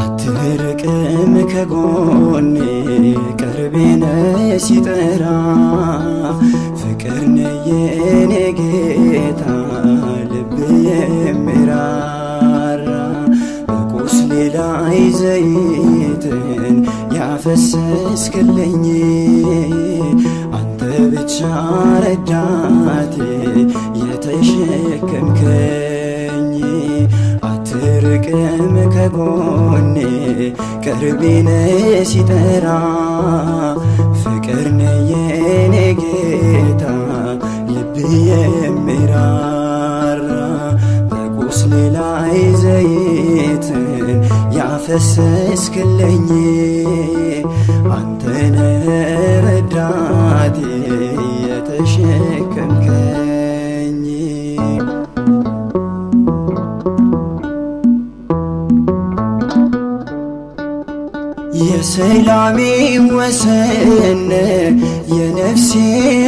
አትርቅም ከጎኔ ቅርቤ ነህ ሲጠራ ፍቅር ነህ የኔ ጌታ ልብ የሚራራ በቁስሌ ላይ ዘይትን ያፈሰስክልኝ አንተ ብቻ ረዳቴ የተሸከምከኝ አትርቅም ከጎኔ ቅርቤ ነህ ሲጠራ ፍቅር ነህ የኔ ጌታ ልብ የሚራራ በቁስሌ ላይ ዘይትን ያፈሰስክልኝ አንተ ነህ ረዳቴ የተሸከምከኝ የሰላሜ ወሰን የነፍሴ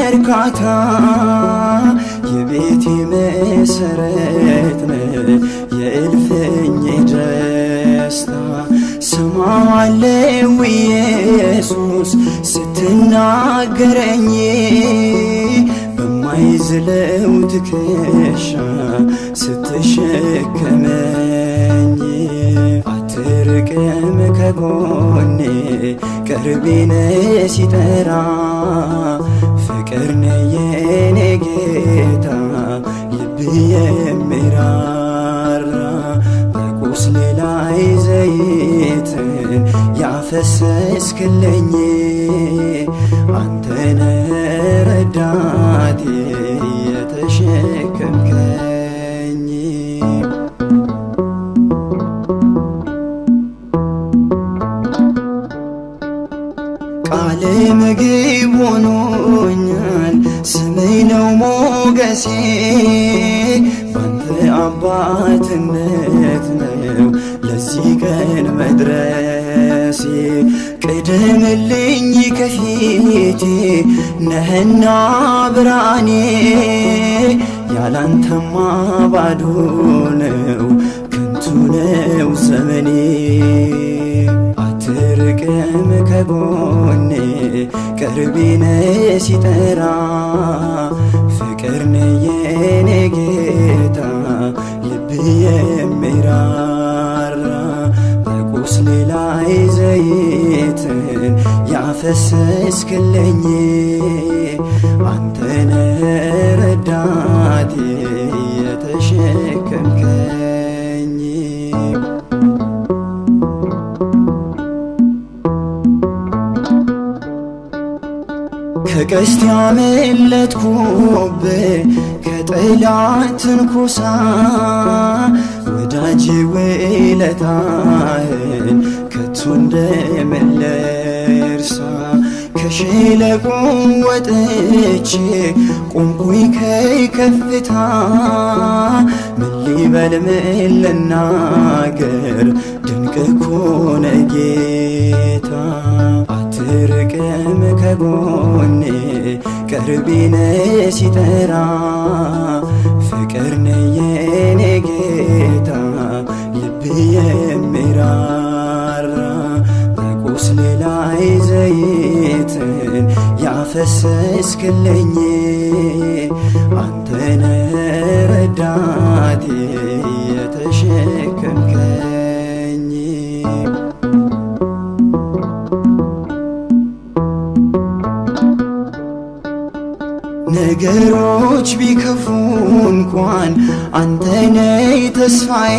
እርካታ የቤቴ መሰረት የእልፍኜ ደስታ ሰማዋለው ኢየሱስ ስትናገረኝ በማይዝለው ትከሻ ስትሸከመኝ አትርቅም ከጎኔ ቅርቤ ነህ ሲጠራ ፍቅር ነህ የኔ ጌታ ልብ የሚራራ በቁስሌ ላይ ዘይትን ያፈሰስክልኝ አንተ ነህ ረዳቴ የተሸከምከኝ ቃል ምግብ ሆኖኛል ስምህ ነው ሞገሴ ባንተ አባትነት ነው ለዚህ ቀን መድረሴ ቅደምልኝ ከፊቴ ነህና ብርሃኔ ያላንተማ ባዶ ነው ከንቱ ነው ዘመኔ አትርቅም ከጎኔ ቅርቤ ነህ ሲጠራ ፍቅር ነህ የኔ ጌታ ልብ የሚራራ በቁስሌ ላይ ዘይትን ያፈሰስክልኝ አንተ ነህ ረዳቴ የተሸከምከኝ ከቀስት ያመለጥኩብህ ከጠላት ትንኮሳ ወዳጅ ውለታህን ከቶ እንደምን ልርሳ ከሸለቆ ወጥቼ ቆምኩኝ ከከፍታ ምን ልበል ምን ልናገር ድንቅ እኮ ነህ ጌታ አትርቅም ከጎኔ ቅርቤ ነህ ሲጠራ ፍቅር ነህ የኔ ጌታ ልብ የሚራራ በቁስሌ ላይ ዘይትን ያፈሰስክልኝ አንተ ነህ ረዳቴ የተሸከምከኝ ነገሮች ቢከፉ እንኳን አንተ ነህ ተስፋዬ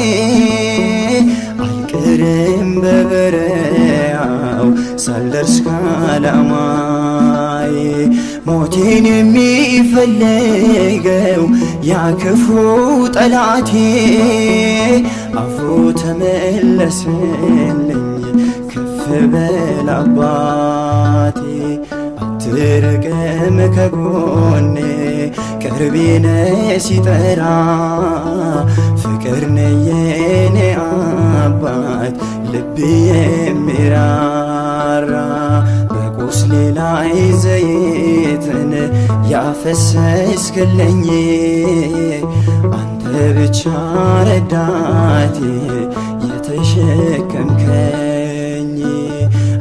አልቀርም በበረሃው ሳልደርስ ከዓላማዬ ሞቴን የሚፈልገው ያ ክፉ ጠላቴ አፉ ተመለስልኝ ከፍ በል አባቴ አትርቅም ከጎኔ ቅርቤ ነህ ሲጠራ ፍቅር ነህ የኔ አባት ልብ የሚራራ ላይ ዘይትን ያፈሰስክልኝ አንተ ብቻ ረዳቴ የተሸከምከኝ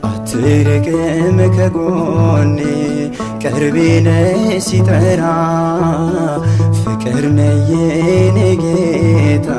አትርቅም ከጎኔ ቅርቤ ነህ ሲጠራ ፍቅር ነህ የኔ ጌታ